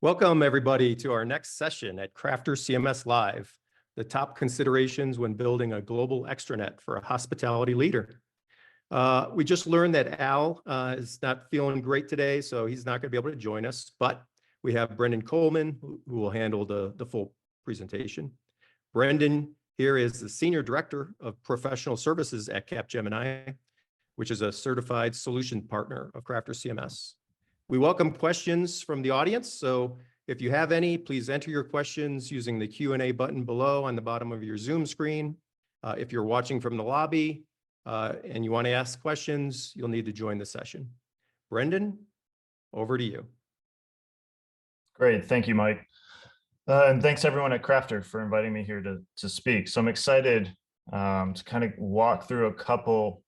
Welcome, everybody, to our next session at CrafterCMS Live, the top considerations when building a global extranet for a hospitality leader. We just learned that Al is not feeling great today, so he's not going to be able to join us, but we have Brendan Coleman, who will handle the full presentation. Brendan here is the Senior Director of Professional Services at Capgemini, which is a certified solution partner of CrafterCMS. We welcome questions from the audience, so if you have any, please enter your questions using the Q&A button below on the bottom of your Zoom screen. If you're watching from the lobby and you want to ask questions, you'll need to join the session. Brendan, over to you. Great, thank you, Mike. And thanks everyone at Crafter for inviting me here to speak. So I'm excited to kind of walk through a couple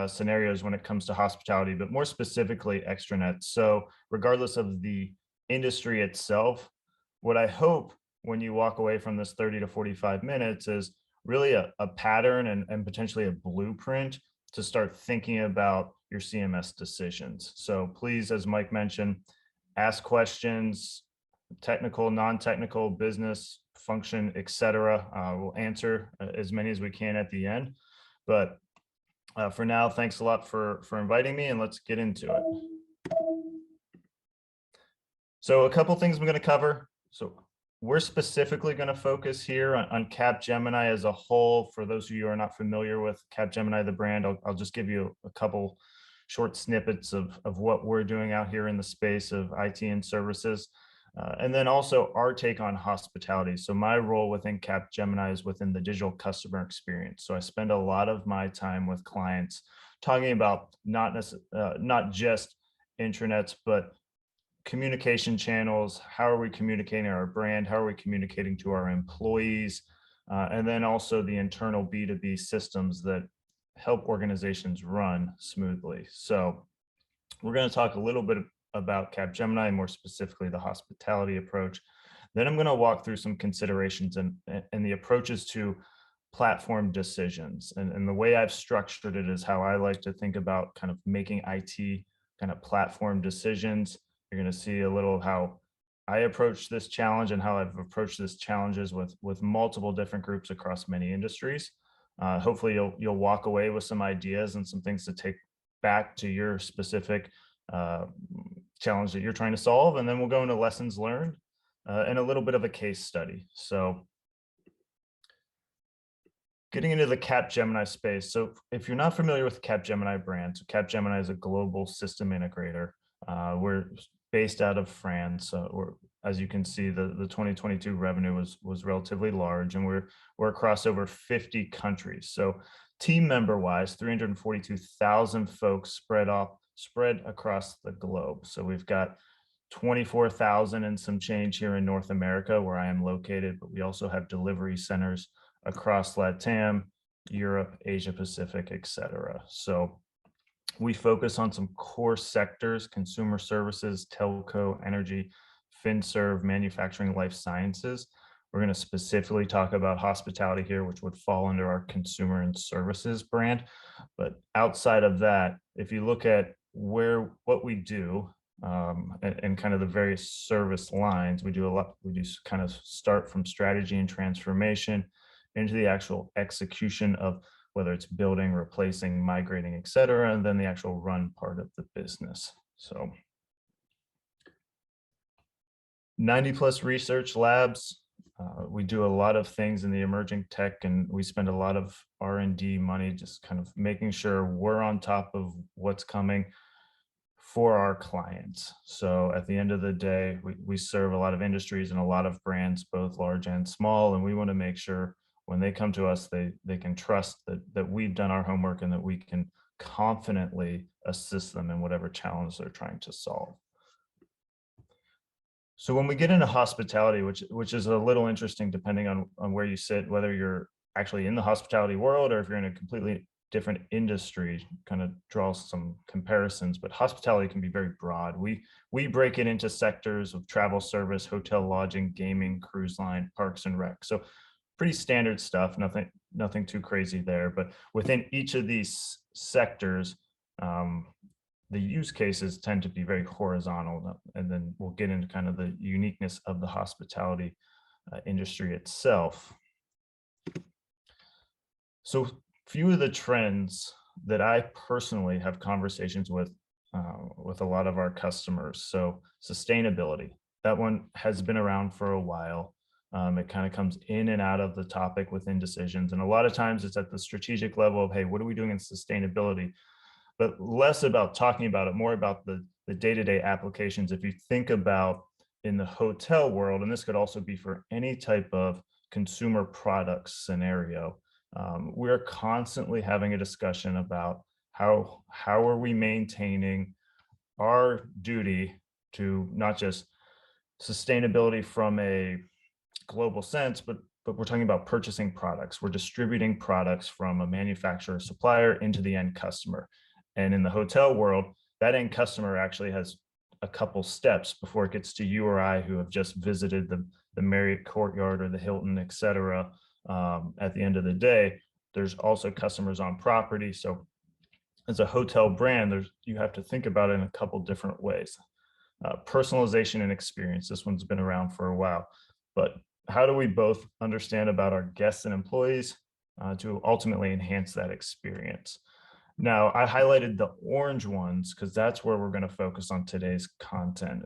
scenarios when it comes to hospitality, but more specifically extranet. So regardless of the industry itself, what I hope when you walk away from this 30 to 45 minutes is really a pattern and potentially a blueprint to start thinking about your CMS decisions. So please, as Mike mentioned, ask questions, technical, non-technical, business, function, etc. We'll answer as many as we can at the end. But for now, thanks a lot for inviting me, and let's get into it. So a couple things I'm going to cover. So we're specifically going to focus here on Capgemini as a whole. For those of you who are not familiar with Capgemini, the brand, I'll just give you a couple short snippets of what we're doing out here in the space of IT and services. And then also our take on hospitality. So my role within Capgemini is within the digital customer experience. So I spend a lot of my time with clients talking about not just intranets, but communication channels. How are we communicating our brand? How are we communicating to our employees? And then also the internal B2B systems that help organizations run smoothly. So we're going to talk a little bit about Capgemini, more specifically the hospitality approach. Then I'm going to walk through some considerations and the approaches to platform decisions. And the way I've structured it is how I like to think about kind of making IT kind of platform decisions. You're going to see a little how I approach this challenge and how I've approached this challenges with multiple different groups across many industries. Hopefully you'll walk away with some ideas and some things to take back to your specific challenge that you're trying to solve, and then we'll go into lessons learned and a little bit of a case study. So getting into the Capgemini space. So if you're not familiar with the Capgemini brand, so Capgemini is a global system integrator. We're based out of France. As you can see, the 2022 revenue was relatively large, and we're across over 50 countries. So team member wise, 342,000 folks spread across the globe. So we've got 24,000 and some change here in North America where I am located, but we also have delivery centers across LATAM, Europe, Asia Pacific, etc. So we focus on some core sectors: consumer services, telco, energy, FinServe, manufacturing, life sciences. We're going to specifically talk about hospitality here, which would fall under our consumer and services brand. But outside of that, if you look at what we do and kind of the various service lines, we do kind of start from strategy and transformation into the actual execution of whether it's building, replacing, migrating, etc., and then the actual run part of the business. So 90+ research labs. We do a lot of things in the emerging tech, and we spend a lot of R&D money just kind of making sure we're on top of what's coming for our clients. So at the end of the day, we serve a lot of industries and a lot of brands, both large and small, and we want to make sure when they come to us, they can trust that we've done our homework and that we can confidently assist them in whatever challenge they're trying to solve. So when we get into hospitality, which is a little interesting depending on where you sit, whether you're actually in the hospitality world or if you're in a completely different industry, kind of draws some comparisons, but hospitality can be very broad. We break it into sectors of travel service, hotel, lodging, gaming, cruise line, parks and rec. So pretty standard stuff, nothing too crazy there. But within each of these sectors, the use cases tend to be very horizontal, and then we'll get into kind of the uniqueness of the hospitality industry itself. So few of the trends that I personally have conversations with a lot of our customers. So sustainability, that one has been around for a while. It kind of comes in and out of the topic within decisions. And a lot of times it's at the strategic level of, hey, what are we doing in sustainability? But less about talking about it, more about the day-to-day applications. If you think about in the hotel world, and this could also be for any type of consumer products scenario, we're constantly having a discussion about how are we maintaining our duty to not just sustainability from a global sense, but we're talking about purchasing products. We're distributing products from a manufacturer supplier into the end customer. And in the hotel world, that end customer actually has a couple steps before it gets to you or I who have just visited the Marriott Courtyard or the Hilton, et cetera. At the end of the day, there's also customers on property. So as a hotel brand, you have to think about it in a couple different ways. Personalization and experience. This one's been around for a while, but how do we both understand about our guests and employees to ultimately enhance that experience? Now, I highlighted the orange ones because that's where we're going to focus on today's content.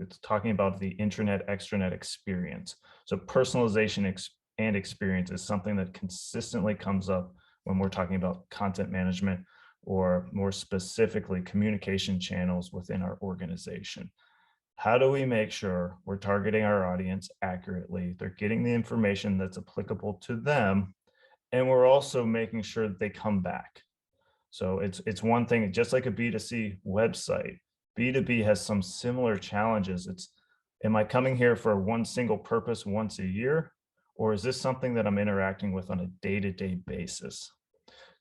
It's talking about the intranet, extranet experience. So personalization and experience is something that consistently comes up when we're talking about content management, or more specifically, communication channels within our organization. How do we make sure we're targeting our audience accurately? They're getting the information that's applicable to them, and we're also making sure that they come back. So it's one thing, just like a B2C website, B2B has some similar challenges. Am I coming here for one single purpose once a year? Or is this something that I'm interacting with on a day-to-day basis?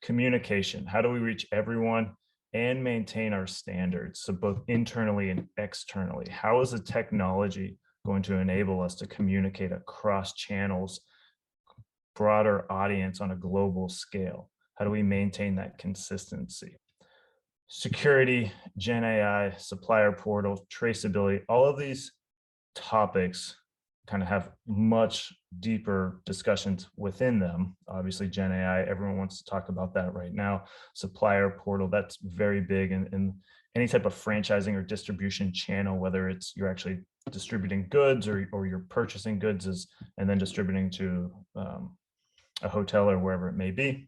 Communication, how do we reach everyone and maintain our standards? So both internally and externally, how is the technology going to enable us to communicate across channels, broader audience on a global scale? How do we maintain that consistency? Security, Gen AI, supplier portal, traceability, all of these topics kind of have much deeper discussions within them. Obviously, Gen AI, everyone wants to talk about that right now. Supplier portal, that's very big in any type of franchising or distribution channel, whether it's you're actually distributing goods or you're purchasing goods and then distributing to a hotel or wherever it may be.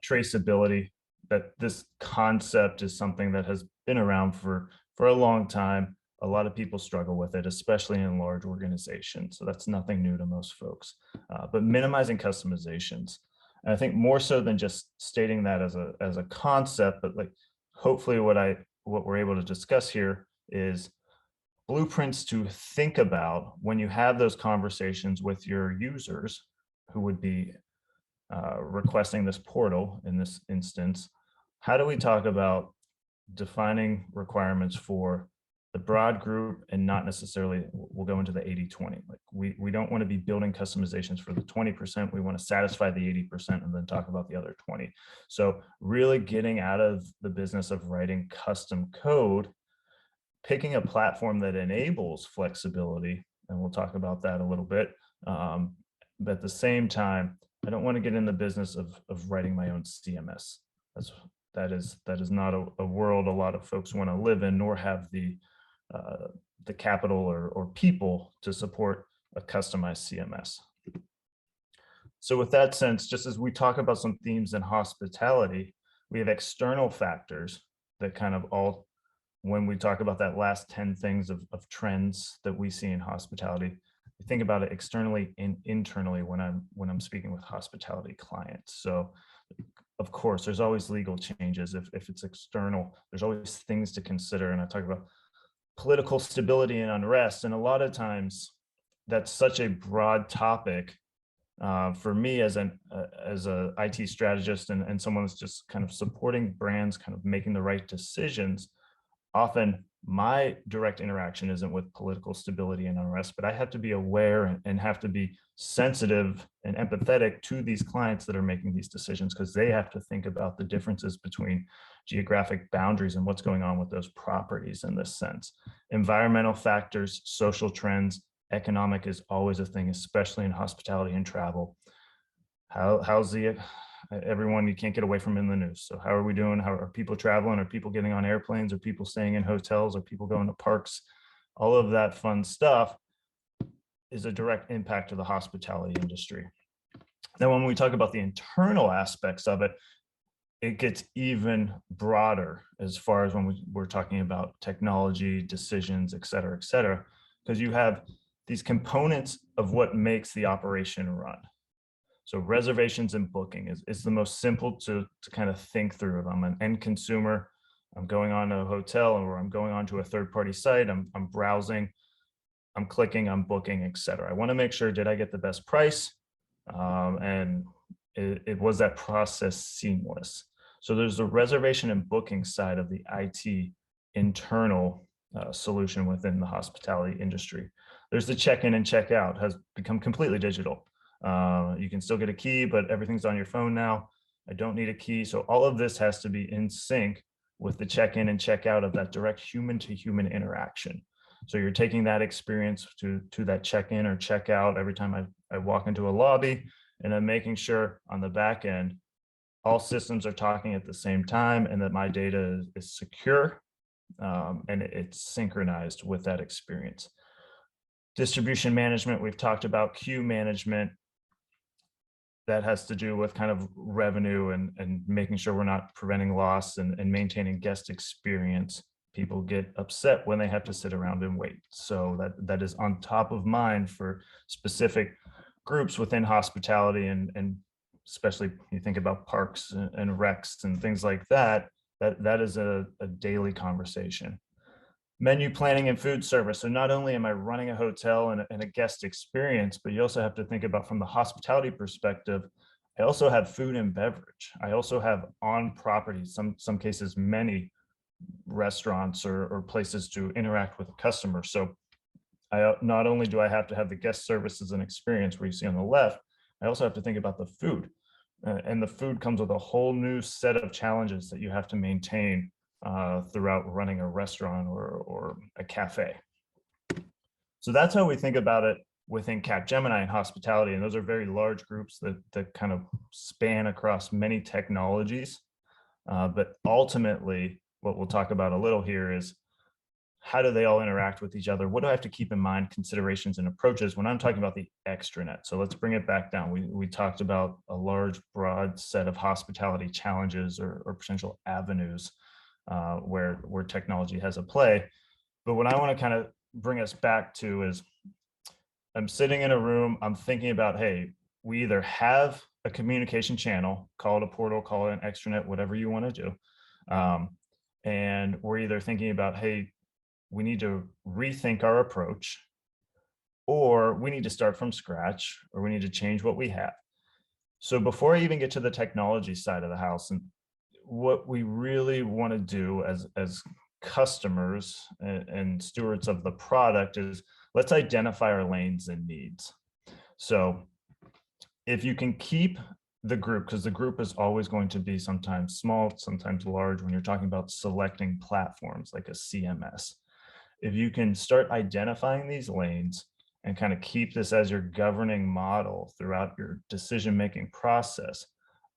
Traceability, that this concept is something that has been around for a long time. A lot of people struggle with it, especially in large organizations. So that's nothing new to most folks, but minimizing customizations. And I think more so than just stating that as a concept, but like hopefully what we're able to discuss here is blueprints to think about when you have those conversations with your users who would be requesting this portal in this instance. How do we talk about defining requirements for the broad group and not necessarily, we'll go into the 80-20. Like we don't want to be building customizations for the 20%. We want to satisfy the 80% and then talk about the other 20. So really getting out of the business of writing custom code, picking a platform that enables flexibility, and we'll talk about that a little bit. But at the same time, I don't want to get in the business of writing my own CMS. That is not a world a lot of folks want to live in, nor have the capital or people to support a customized CMS. So with that sense, just as we talk about some themes in hospitality, we have external factors that kind of all, when we talk about that last 10 things of trends that we see in hospitality, think about it externally and internally when I'm speaking with hospitality clients. So of course, there's always legal changes. If it's external, there's always things to consider. And I talk about political stability and unrest. And a lot of times that's such a broad topic for me as a IT strategist and someone that's just kind of supporting brands, kind of making the right decisions. Often my direct interaction isn't with political stability and unrest, but I have to be aware and have to be sensitive and empathetic to these clients that are making these decisions, because they have to think about the differences between geographic boundaries and what's going on with those properties in this sense. Environmental factors, social trends, economic is always a thing, especially in hospitality and travel. How's the everyone, you can't get away from in the news. So how are we doing? How are people traveling? Are people getting on airplanes? Are people staying in hotels? Are people going to parks? All of that fun stuff is a direct impact to the hospitality industry. Then when we talk about the internal aspects of it, it gets even broader as far as when we're talking about technology, decisions, et cetera, because you have these components of what makes the operation run. So reservations and booking is the most simple to kind of think through. If I'm an end consumer, I'm going on to a hotel, or I'm going on to a third-party site, I'm browsing, I'm clicking, I'm booking, et cetera. I want to make sure, did I get the best price? And it was that process seamless. So there's the reservation and booking side of the IT internal solution within the hospitality industry. There's the check-in and check-out has become completely digital. You can still get a key, but everything's on your phone now. I don't need a key. So all of this has to be in sync with the check-in and check-out of that direct human-to-human interaction. So you're taking that experience to that check-in or check-out every time I walk into a lobby, and I'm making sure on the back end, all systems are talking at the same time, and that my data is secure and it's synchronized with that experience. Distribution management, we've talked about. Queue management, that has to do with kind of revenue and making sure we're not preventing loss and maintaining guest experience. People get upset when they have to sit around and wait. So that is on top of mind for specific groups within hospitality, and especially you think about parks and recs and things like that, that is a daily conversation. Menu planning and food service. So not only am I running a hotel and a guest experience, but you also have to think about, from the hospitality perspective, I also have food and beverage. I also have on property, some cases, many restaurants or places to interact with a customer. So not only do I have to have the guest services and experience where you see on the left, I also have to think about the food. And the food comes with a whole new set of challenges that you have to maintain throughout running a restaurant or a cafe. So that's how we think about it within Capgemini and hospitality. And those are very large groups that kind of span across many technologies. But ultimately, what we'll talk about a little here is, how do they all interact with each other? What do I have to keep in mind, considerations and approaches when I'm talking about the extranet? So let's bring it back down. We talked about a large, broad set of hospitality challenges or potential avenues where technology has a play. But what I want to kind of bring us back to is, I'm sitting in a room, I'm thinking about, hey, we either have a communication channel, call it a portal, call it an extranet, whatever you want to do. And we're either thinking about, hey, we need to rethink our approach, or we need to start from scratch, or we need to change what we have. So before I even get to the technology side of the house, and what we really want to do as customers and stewards of the product is, let's identify our lanes and needs. So if you can keep the group, because the group is always going to be sometimes small, sometimes large, when you're talking about selecting platforms like a CMS. If you can start identifying these lanes and kind of keep this as your governing model throughout your decision-making process,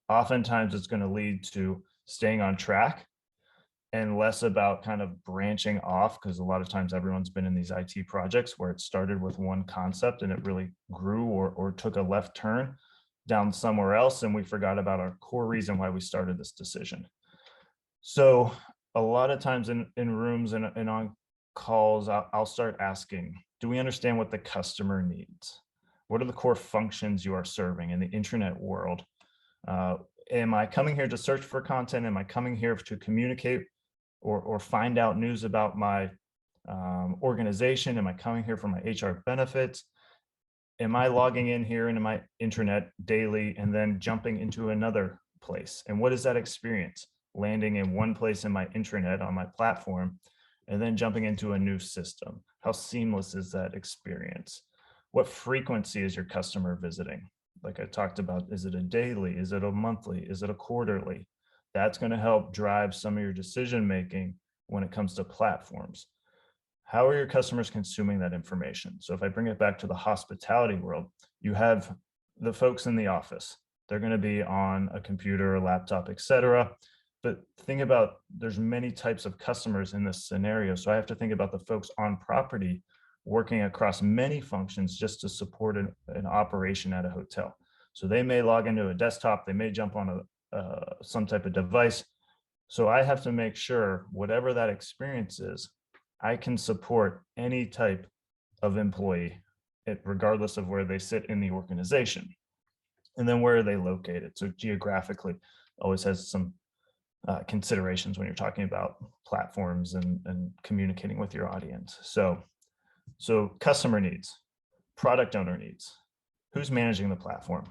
oftentimes it's going to lead to staying on track and less about kind of branching off, because a lot of times everyone's been in these IT projects where it started with one concept and it really grew or took a left turn down somewhere else, and we forgot about our core reason why we started this decision. So a lot of times in rooms and on calls, I'll start asking, do we understand what the customer needs? What are the core functions you are serving in the intranet world? Am I coming here to search for content? Am I coming here to communicate or find out news about my organization? Am I coming here for my HR benefits? Am I logging in here into my intranet daily and then jumping into another place? And what is that experience? Landing in one place in my intranet on my platform, and then jumping into a new system. How seamless is that experience? What frequency is your customer visiting? Like I talked about, is it a daily? Is it a monthly? Is it a quarterly? That's going to help drive some of your decision-making when it comes to platforms. How are your customers consuming that information? So if I bring it back to the hospitality world, you have the folks in the office. They're going to be on a computer, a laptop, etc. But think about, there's many types of customers in this scenario. So I have to think about the folks on property working across many functions just to support an operation at a hotel. So they may log into a desktop, they may jump on some type of device. So I have to make sure whatever that experience is, I can support any type of employee, regardless of where they sit in the organization. And then where are they located? So geographically always has some considerations when you're talking about platforms and communicating with your audience. So customer needs, product owner needs, who's managing the platform?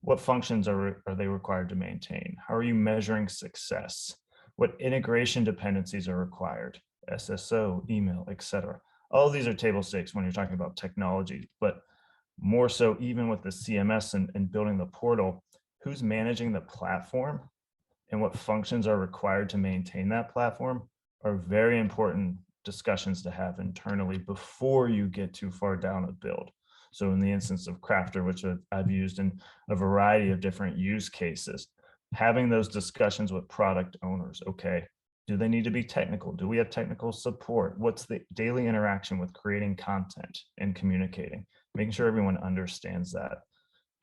What functions are they required to maintain? How are you measuring success? What integration dependencies are required? SSO, email, etc. All of these are table stakes when you're talking about technology, but more so even with the CMS and building the portal, who's managing the platform and what functions are required to maintain that platform are very important discussions to have internally before you get too far down a build. So in the instance of Crafter, which I've used in a variety of different use cases, having those discussions with product owners. Okay, do they need to be technical? Do we have technical support? What's the daily interaction with creating content and communicating? Making sure everyone understands that.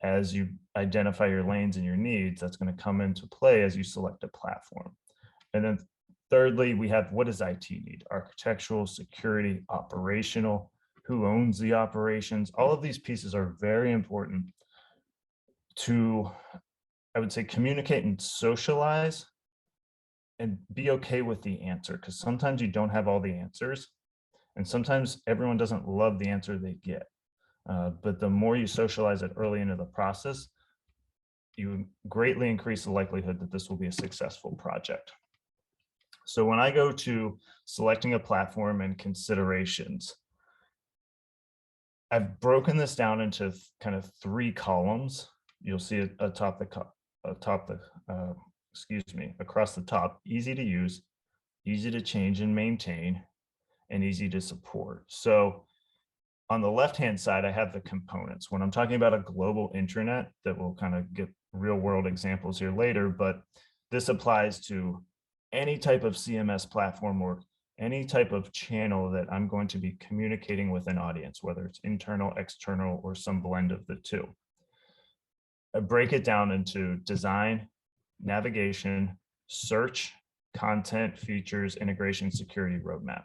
As you identify your lanes and your needs, that's going to come into play as you select a platform. And then thirdly, we have, what does IT need? Architectural, security, operational, who owns the operations? All of these pieces are very important to, I would say, communicate and socialize and be okay with the answer, because sometimes you don't have all the answers and sometimes everyone doesn't love the answer they get. But the more you socialize it early into the process, you greatly increase the likelihood that this will be a successful project. So when I go to selecting a platform and considerations, I've broken this down into kind of 3 columns. You'll see it across the top: easy to use, easy to change and maintain, and easy to support. So on the left-hand side, I have the components. When I'm talking about a global intranet, that we'll kind of get real world examples here later, but this applies to any type of CMS platform or any type of channel that I'm going to be communicating with an audience, whether it's internal, external, or some blend of the two. I break it down into design, navigation, search, content, features, integration, security, roadmap.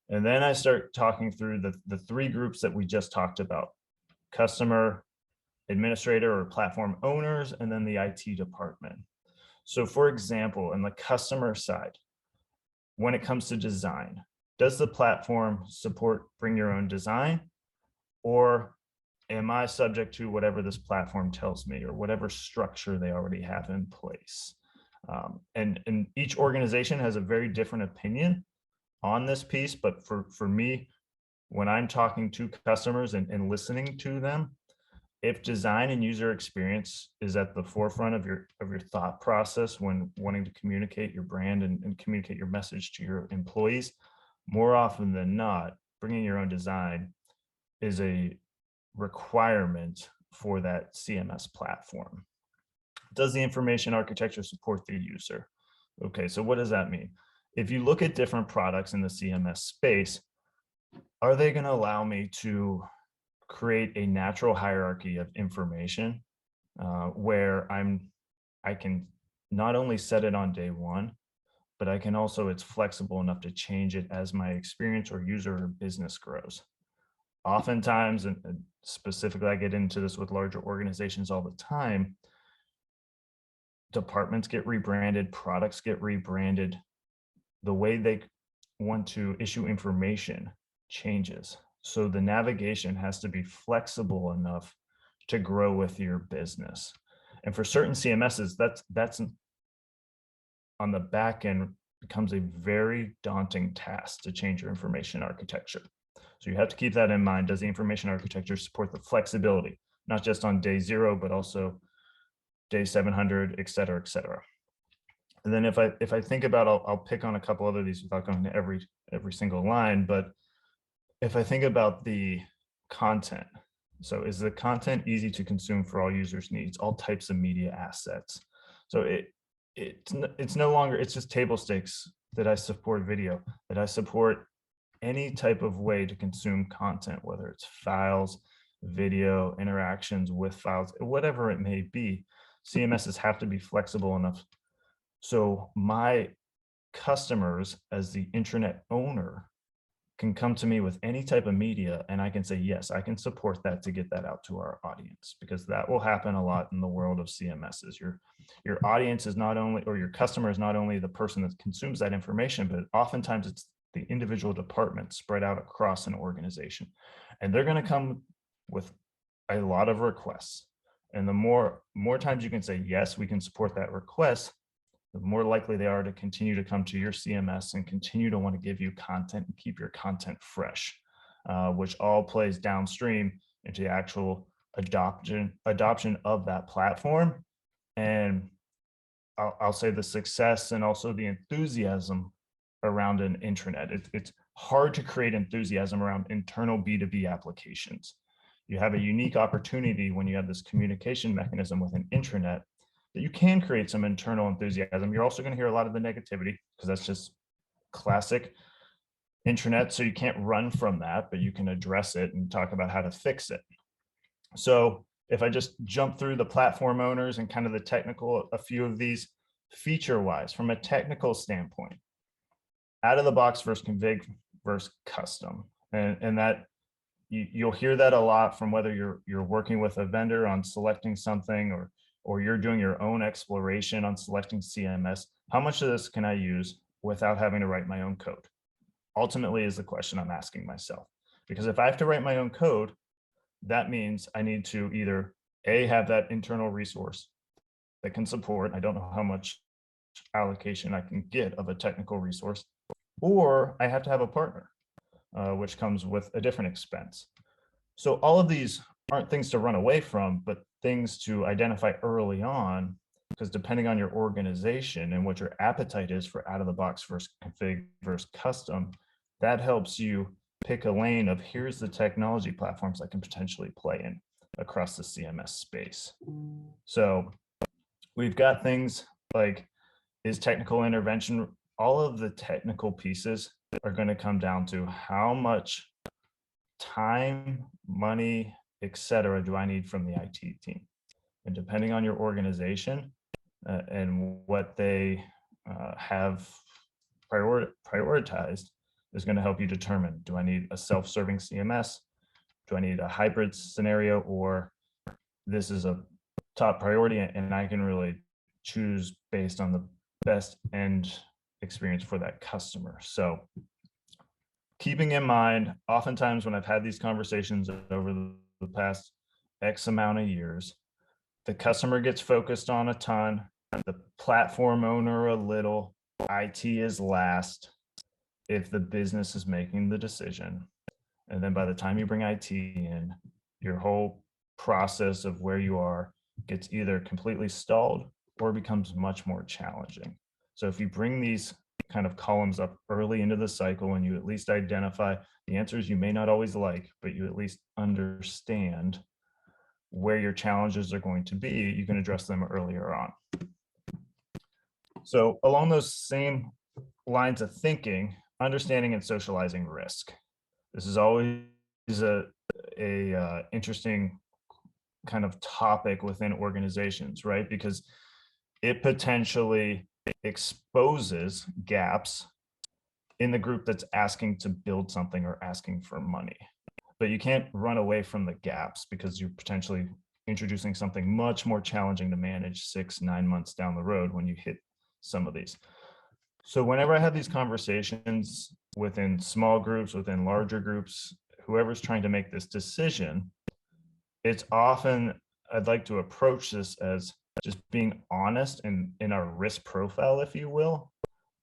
And then I start talking through the 3 groups that we just talked about: customer, administrator or platform owners, and then the IT department. So for example, in the customer side, when it comes to design, does the platform support bring your own design, or am I subject to whatever this platform tells me or whatever structure they already have in place? And each organization has a very different opinion on this piece, but for me, when I'm talking to customers and listening to them, if design and user experience is at the forefront of your thought process when wanting to communicate your brand and communicate your message to your employees, more often than not, bringing your own design is a requirement for that CMS platform. Does the information architecture support the user? Okay, so what does that mean? If you look at different products in the CMS space, are they going to allow me to create a natural hierarchy of information where I can not only set it on day one, but I can also, it's flexible enough to change it as my experience or user or business grows. Oftentimes, and specifically, I get into this with larger organizations all the time, departments get rebranded, products get rebranded. The way they want to issue information changes. So the navigation has to be flexible enough to grow with your business. And for certain CMSs, that's on the back end becomes a very daunting task to change your information architecture. So you have to keep that in mind. Does the information architecture support the flexibility, not just on day 0, but also day 700, et cetera, et cetera. And then if I think about, I'll pick on a couple other of these without going to every single line, but if I think about the content, so is the content easy to consume for all users' needs, all types of media assets? So it's no longer, it's just table stakes that I support video, that I support any type of way to consume content, whether it's files, video, interactions with files, whatever it may be. CMSs have to be flexible enough. So my customers, as the intranet owner, can come to me with any type of media, and I can say, yes, I can support that to get that out to our audience, because that will happen a lot in the world of CMSs. Your audience is not only, or your customer is not only the person that consumes that information, but oftentimes it's the individual departments spread out across an organization. And they're going to come with a lot of requests. And the more times you can say, yes, we can support that request, the more likely they are to continue to come to your CMS and continue to want to give you content and keep your content fresh, which all plays downstream into the actual adoption of that platform. And I'll say the success and also the enthusiasm around an intranet. It's hard to create enthusiasm around internal B2B applications. You have a unique opportunity when you have this communication mechanism with an intranet that you can create some internal enthusiasm. You're also going to hear a lot of the negativity, because that's just classic intranet. So you can't run from that, but you can address it and talk about how to fix it. So if I just jump through the platform owners and kind of the technical, a few of these feature-wise, from a technical standpoint, out of the box versus config versus custom. And that you'll hear that a lot from whether you're working with a vendor on selecting something, or you're doing your own exploration on selecting CMS. How much of this can I use without having to write my own code? Ultimately is the question I'm asking myself. Because if I have to write my own code, that means I need to either A, have that internal resource that can support, I don't know how much allocation I can get of a technical resource, or I have to have a partner, which comes with a different expense. So all of these aren't things to run away from, but things to identify early on, because depending on your organization and what your appetite is for out of the box versus config versus custom, that helps you pick a lane of here's the technology platforms I can potentially play in across the CMS space. So we've got things like, is technical intervention, all of the technical pieces are going to come down to how much time, money, etc. do I need from the IT team? And depending on your organization and what they have prioritized is going to help you determine, do I need a self-serving CMS? Do I need a hybrid scenario, or this is a top priority and I can really choose based on the best end experience for that customer? So keeping in mind, oftentimes when I've had these conversations over the past X amount of years, the customer gets focused on a ton, the platform owner a little, IT is last if the business is making the decision. And then by the time you bring IT in, your whole process of where you are gets either completely stalled or becomes much more challenging. So if you bring these kind of columns up early into the cycle and you at least identify the answers you may not always like, but you at least understand where your challenges are going to be, you can address them earlier on. So along those same lines of thinking, understanding and socializing risk. This is always a interesting kind of topic within organizations, right? Because it potentially exposes gaps in the group that's asking to build something or asking for money. But you can't run away from the gaps because you're potentially introducing something much more challenging to manage 6-9 months down the road when you hit some of these. So whenever I have these conversations within small groups, within larger groups, whoever's trying to make this decision, it's often, I'd like to approach this as just being honest in our risk profile, if you will,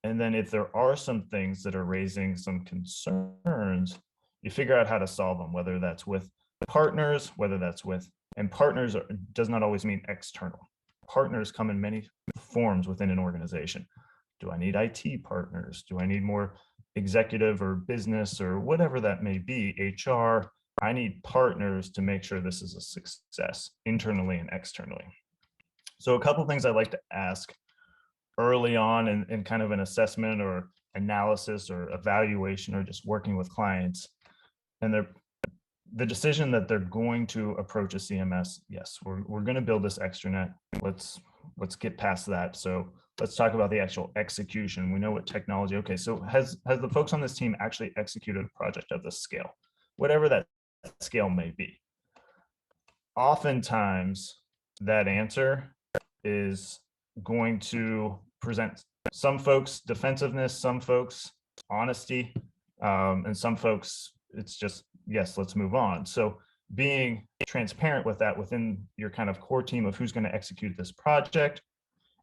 And then if there are some things that are raising some concerns, you figure out how to solve them, whether that's with partners, whether that's with, and partners does not always mean external. Partners come in many forms within an organization. Do I need IT partners? Do I need more executive or business or whatever that may be, HR? I need partners to make sure this is a success internally and externally. So a couple of things I like to ask early on in kind of an assessment or analysis or evaluation or just working with clients, and the decision that they're going to approach a CMS. Yes, we're going to build this extranet. Let's get past that. So let's talk about the actual execution. We know what technology. Okay, so has the folks on this team actually executed a project of this scale, whatever that scale may be? Oftentimes, that answer is going to present some folks defensiveness, some folks honesty, and some folks it's just, yes, let's move on. So being transparent with that within your kind of core team of who's going to execute this project,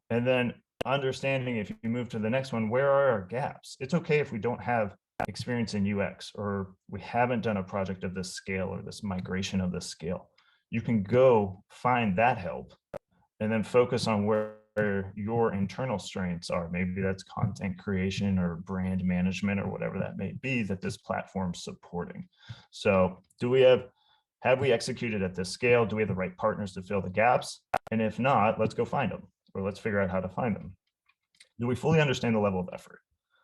and then understanding if you move to the next one, where are our gaps? It's okay if we don't have experience in UX or we haven't done a project of this scale or this migration of this scale. You can go find that help and then focus on where your internal strengths are. Maybe that's content creation or brand management or whatever that may be that this platform's supporting. So do we have we executed at this scale? Do we have the right partners to fill the gaps? And if not, let's go find them, or let's figure out how to find them. Do we fully understand the level of effort?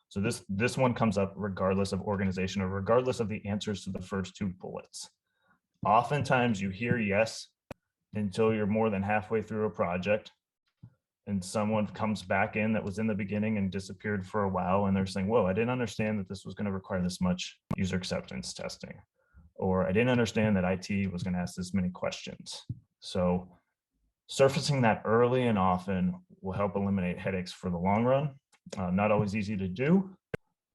So this one comes up regardless of organization or regardless of the answers to the first two bullets. Oftentimes you hear yes until you're more than halfway through a project and someone comes back in that was in the beginning and disappeared for a while, and they're saying, whoa, I didn't understand that this was going to require this much user acceptance testing, or I didn't understand that IT was going to ask this many questions. So surfacing that early and often will help eliminate headaches for the long run. Not always easy to do,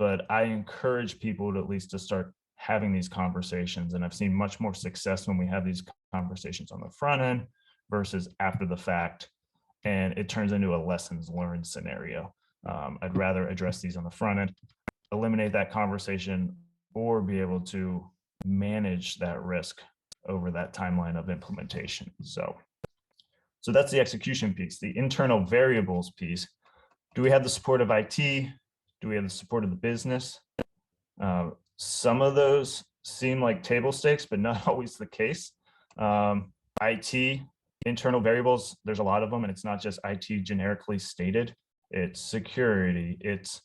but I encourage people to at least to start having these conversations. And I've seen much more success when we have these conversations on the front end versus after the fact, and it turns into a lessons learned scenario. I'd rather address these on the front end, eliminate that conversation, or be able to manage that risk over that timeline of implementation. So that's the execution piece. The internal variables piece. Do we have the support of IT? Do we have the support of the business? Some of those seem like table stakes, but not always the case. IT, internal variables, there's a lot of them, and it's not just IT generically stated. It's security, it's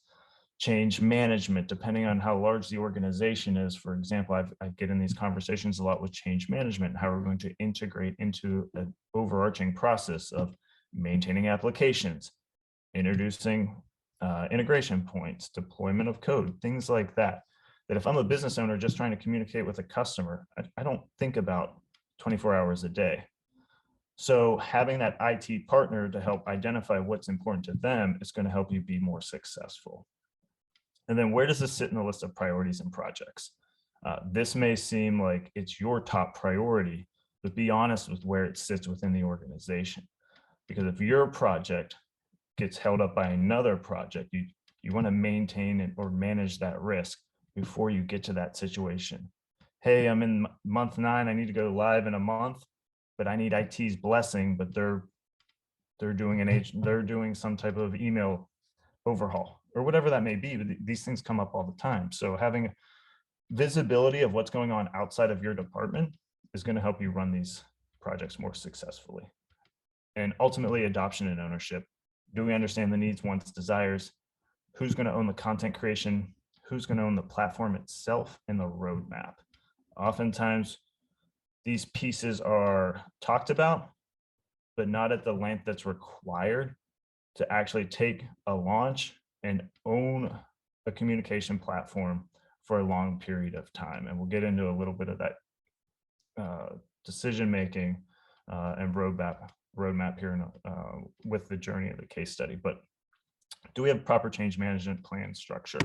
change management, depending on how large the organization is. For example, I get in these conversations a lot with change management, how we're going to integrate into an overarching process of maintaining applications, introducing integration points, deployment of code, things like that. That if I'm a business owner just trying to communicate with a customer, I don't think about 24 hours a day. So having that IT partner to help identify what's important to them is going to help you be more successful. And then where does this sit in the list of priorities and projects? This may seem like it's your top priority, but be honest with where it sits within the organization. Because if your project gets held up by another project, you want to maintain or manage that risk before you get to that situation. Hey, I'm in month 9, I need to go live in a month, but I need IT's blessing, but they're doing some type of email overhaul or whatever that may be. But these things come up all the time. So having visibility of what's going on outside of your department is going to help you run these projects more successfully. And ultimately, adoption and ownership. Do we understand the needs, wants, desires? Who's going to own the content creation? Who's going to own the platform itself and the roadmap? Oftentimes, these pieces are talked about, but not at the length that's required to actually take a launch and own a communication platform for a long period of time. And we'll get into a little bit of that decision-making and roadmap here with the journey of the case study. But do we have proper change management plan structure?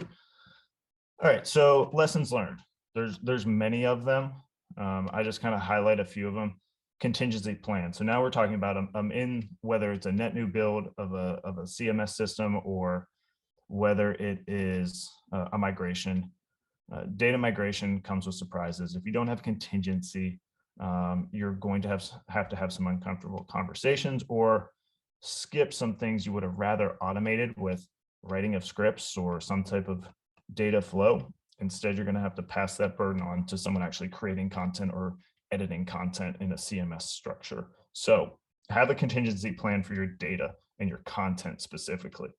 All right, so lessons learned. There's many of them. I just kind of highlight a few of them. Contingency plan. So now we're talking about in whether it's a net new build of a CMS system or whether it is a migration. Data migration comes with surprises. If you don't have contingency, you're going to have to have some uncomfortable conversations or skip some things you would have rather automated with writing of scripts or some type of data flow. Instead, you're going to have to pass that burden on to someone actually creating content or editing content in a CMS structure. So have a contingency plan for your data and your content specifically.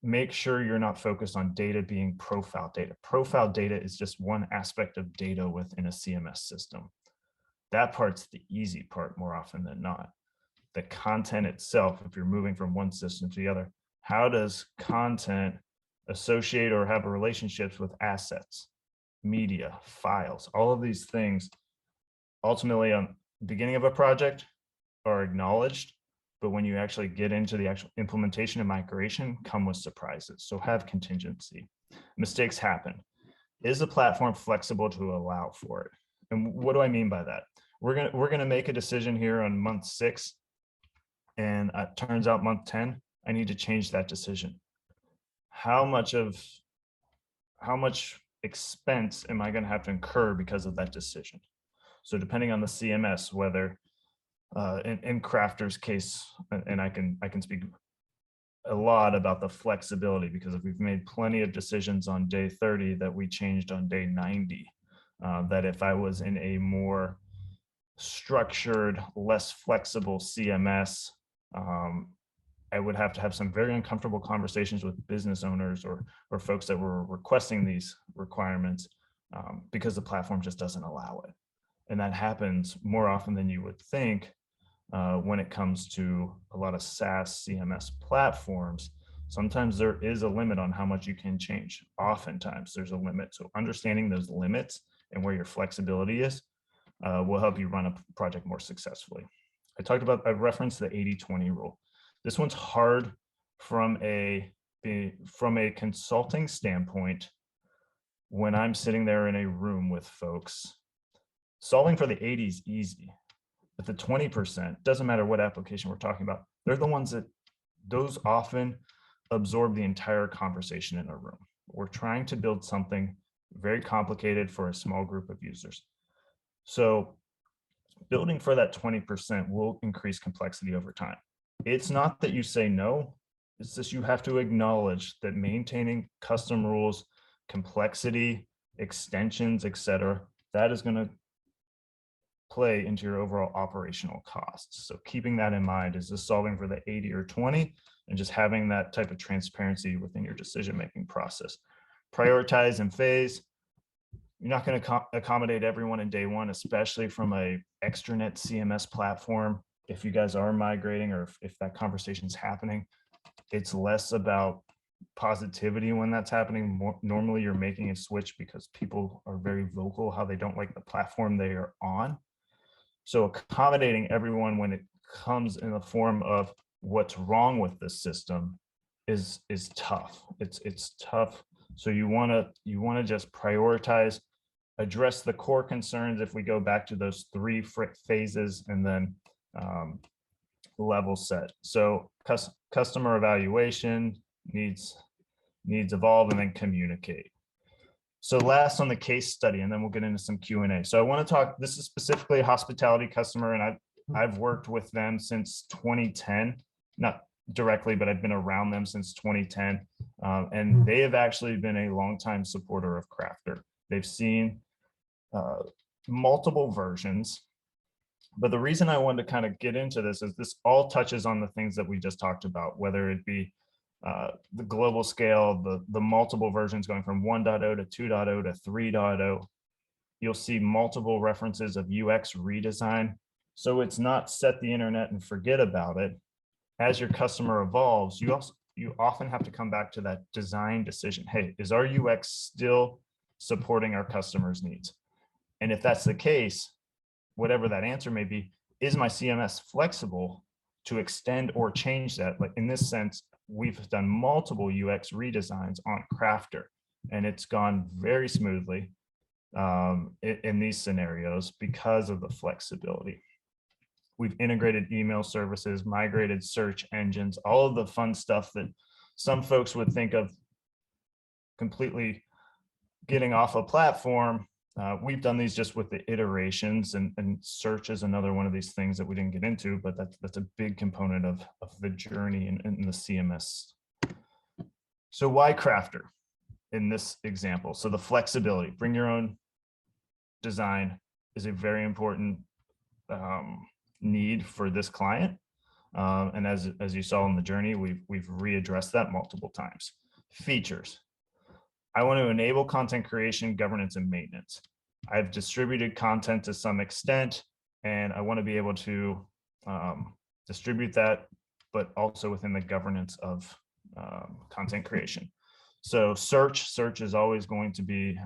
Make sure you're not focused on data being profile data. Profile data is just one aspect of data within a CMS system. That part's the easy part more often than not. The content itself, if you're moving from one system to the other, how does content associate or have relationships with assets, media, files? All of these things ultimately on the beginning of a project are acknowledged, but when you actually get into the actual implementation and migration, come with surprises. So have contingency. Mistakes happen. Is the platform flexible to allow for it? And what do I mean by that? We're gonna make a decision here on month 6, and it turns out month 10, I need to change that decision. How much expense am I going to have to incur because of that decision? So depending on the CMS, whether in Crafter's case, and I can speak a lot about the flexibility, because we've made plenty of decisions on day 30 that we changed on day 90, that if I was in a more structured, less flexible CMS, I would have to have some very uncomfortable conversations with business owners or folks that were requesting these requirements, because the platform just doesn't allow it. And that happens more often than you would think when it comes to a lot of SaaS CMS platforms. Sometimes there is a limit on how much you can change. Oftentimes there's a limit. So understanding those limits and where your flexibility is will help you run a project more successfully. I referenced the 80-20 rule. This one's hard from a consulting standpoint. When I'm sitting there in a room with folks, solving for the 80 is easy, but the 20%, doesn't matter what application we're talking about, they're the ones that those often absorb the entire conversation in a room. We're trying to build something very complicated for a small group of users. So building for that 20% will increase complexity over time. It's not that you say no, it's just you have to acknowledge that maintaining custom rules, complexity, extensions, etc., that is going to play into your overall operational costs. So keeping that in mind, is this solving for the 80 or 20, and just having that type of transparency within your decision-making process. Prioritize and phase. You're not going to accommodate everyone in day one, especially from a extranet CMS platform. If you guys are migrating, or if that conversation is happening, it's less about positivity when that's happening. Normally you're making a switch because people are very vocal how they don't like the platform they are on. So accommodating everyone when it comes in the form of what's wrong with the system is tough. It's tough. So you want to just prioritize, address the core concerns. If we go back to those 3 phases, and then level set. So customer evaluation, needs evolve, and then communicate. So last on the case study, and then we'll get into some Q&A. So I want to talk, this is specifically a hospitality customer, and I've worked with them since 2010, not directly, but I've been around them since 2010. And they have actually been a longtime supporter of Crafter. They've seen multiple versions. But the reason I wanted to kind of get into this is this all touches on the things that we just talked about, whether it be the global scale, the multiple versions going from 1.0 to 2.0 to 3.0. You'll see multiple references of UX redesign. So it's not set the internet and forget about it. As your customer evolves, you often have to come back to that design decision. Hey, is our UX still supporting our customers' needs? And if that's the case, whatever that answer may be, is my CMS flexible to extend or change that? Like in this sense, we've done multiple UX redesigns on Crafter, and it's gone very smoothly in these scenarios because of the flexibility. We've integrated email services, migrated search engines, all of the fun stuff that some folks would think of completely getting off a platform. We've done these just with the iterations, and search is another one of these things that we didn't get into, but that's a big component of the journey in the CMS. So why Crafter in this example? So the flexibility, bring your own design, is a very important need for this client. And as you saw in the journey, we've readdressed that multiple times. Features. I want to enable content creation, governance, and maintenance. I've distributed content to some extent, and I want to be able to distribute that, but also within the governance of content creation. So search is always going to be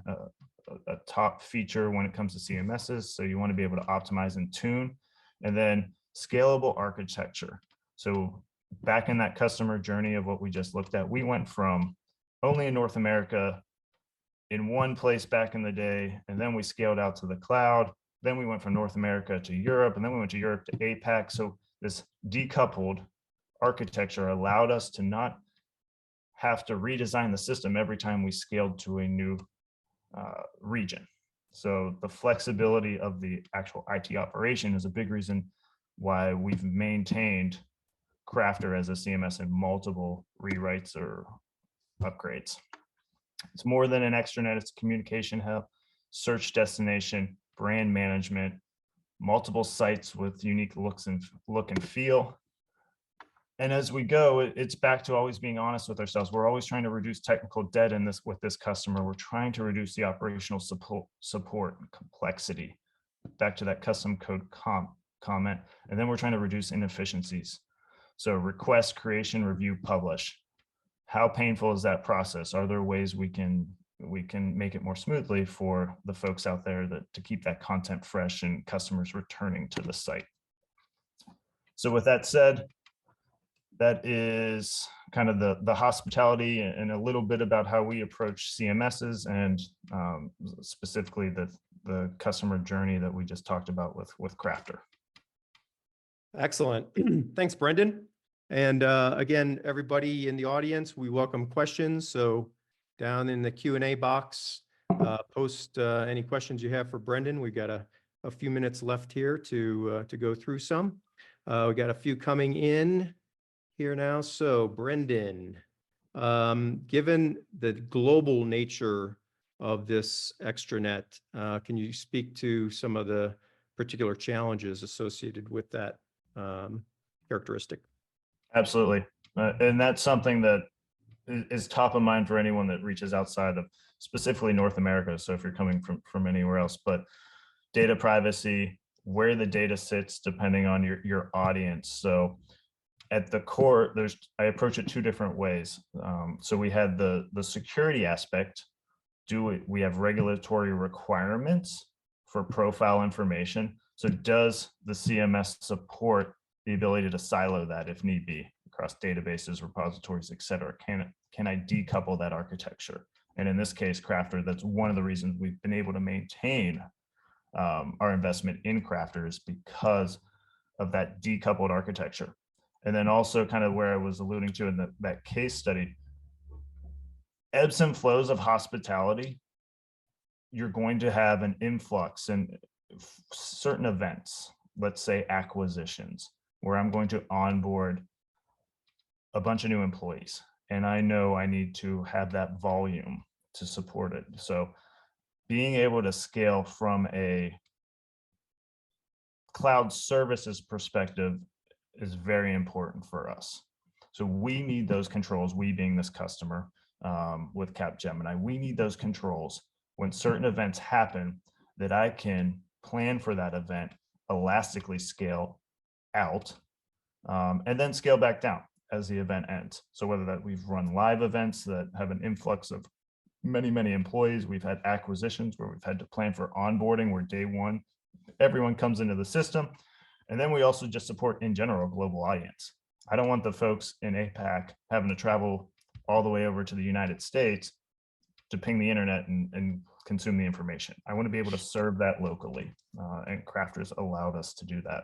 a top feature when it comes to CMSs. So you want to be able to optimize and tune. And then scalable architecture. So back in that customer journey of what we just looked at, we went from only in North America in one place back in the day, and then we scaled out to the cloud. Then we went from North America to Europe, and then we went to Europe to APAC. So this decoupled architecture allowed us to not have to redesign the system every time we scaled to a new region. So the flexibility of the actual IT operation is a big reason why we've maintained Crafter as a CMS in multiple rewrites or upgrades. It's more than an extranet, it's a communication hub, search destination, brand management, multiple sites with unique look and feel. And as we go, it's back to always being honest with ourselves. We're always trying to reduce technical debt with this customer. We're trying to reduce the operational support and complexity. Back to that custom code comment. And then we're trying to reduce inefficiencies. So request, creation, review, publish. How painful is that process? Are there ways we can make it more smoothly for the folks out there to keep that content fresh and customers returning to the site? So with that said, that is kind of the hospitality and a little bit about how we approach CMSs and specifically the customer journey that we just talked about with Crafter. Excellent. Thanks, Brendan. And again, everybody in the audience, we welcome questions. So down in the Q&A box, post any questions you have for Brendan. We've got a few minutes left here to go through some. We got a few coming in here now. So Brendan, given the global nature of this extranet, can you speak to some of the particular challenges associated with that characteristic? Absolutely. And that's something that is top of mind for anyone that reaches outside of specifically North America. So if you're coming from anywhere else, but data privacy, where the data sits, depending on your audience. So at the core, I approach it two different ways. So we had the security aspect. We have regulatory requirements for profile information? So does the CMS support the ability to silo that if need be across databases, repositories, et cetera? Can I decouple that architecture? And in this case, Crafter, that's one of the reasons we've been able to maintain our investment in Crafter is because of that decoupled architecture. And then also kind of where I was alluding to in that case study, ebbs and flows of hospitality, you're going to have an influx in certain events, let's say acquisitions, where I'm going to onboard a bunch of new employees. And I know I need to have that volume to support it. So being able to scale from a cloud services perspective is very important for us. So we need those controls, we being this customer with Capgemini, we need those controls when certain events happen that I can plan for that event, elastically scale out, and then scale back down as the event ends. So whether that we've run live events that have an influx of many, many employees, we've had acquisitions where we've had to plan for onboarding where day one, everyone comes into the system. And then we also just support in general a global audience. I don't want the folks in APAC having to travel all the way over to the United States to ping the internet and consume the information. I want to be able to serve that locally, and Crafters allowed us to do that.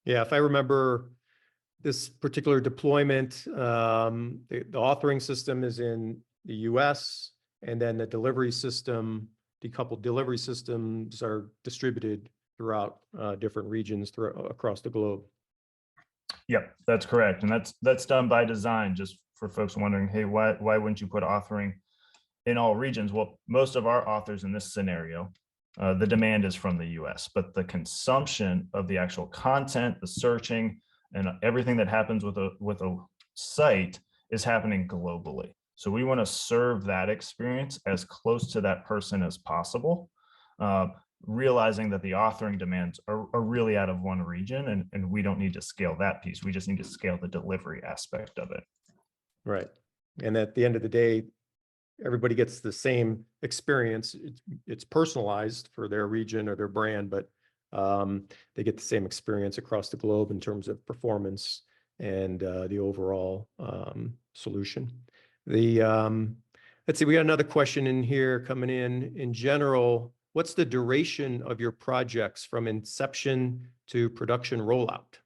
Yeah, if I remember this particular deployment, the authoring system is in the US, and then the delivery system, decoupled delivery systems are distributed throughout different regions across the globe. Yep, that's correct. And that's done by design, just for folks wondering, hey, why wouldn't you put authoring in all regions? Well, most of our authors in this scenario, the demand is from the US, but the consumption of the actual content, the searching, and everything that happens with a site is happening globally. So we want to serve that experience as close to that person as possible, realizing that the authoring demands are really out of one region, and we don't need to scale that piece. We just need to scale the delivery aspect of it. Right. And at the end of the day, everybody gets the same experience. It's personalized for their region or their brand, but they get the same experience across the globe in terms of performance and the overall solution. Let's see, we got another question in here coming in. In general, what's the duration of your projects from inception to production rollout?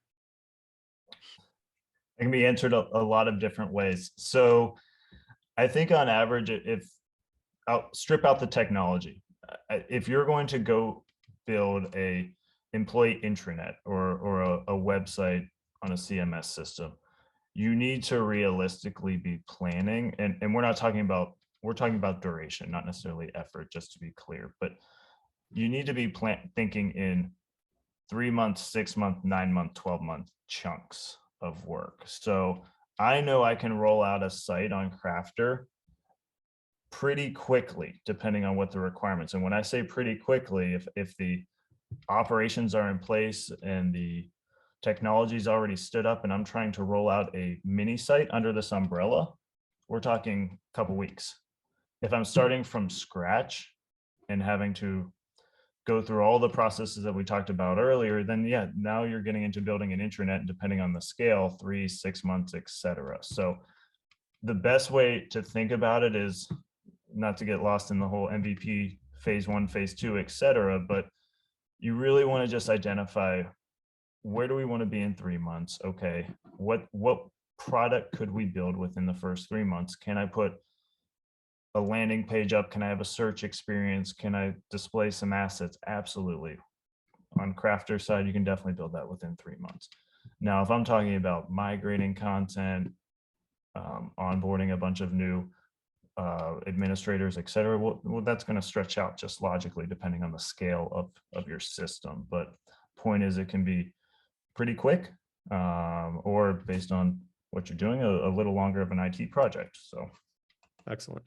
It can be answered a lot of different ways. So I think on average, if I'll strip out the technology, if you're going to go build a employee intranet or a website on a CMS system, you need to realistically be planning, and we're talking about duration, not necessarily effort, just to be clear, but you need to be thinking in 3 months, 6 month, 9 month, 12-month chunks of work. So I know I can roll out a site on Crafter pretty quickly, depending on what the requirements. And when I say pretty quickly, if the operations are in place and the technology's already stood up and I'm trying to roll out a mini site under this umbrella, we're talking a couple weeks. If I'm starting from scratch and having to go through all the processes that we talked about earlier, then yeah, now you're getting into building an intranet, and depending on the scale, 3, 6 months, etc. So the best way to think about it is not to get lost in the whole MVP phase 1, phase 2, etc. But you really want to just identify, where do we want to be in 3 months? Okay, what product could we build within the first 3 months? Can I put a landing page up? Can I have a search experience? Can I display some assets? Absolutely. On Crafter side, you can definitely build that within 3 months. Now, if I'm talking about migrating content, onboarding a bunch of new administrators, et cetera, well, that's going to stretch out just logically depending on the scale of your system. But point is, it can be pretty quick, or based on what you're doing, a little longer of an IT project. So excellent.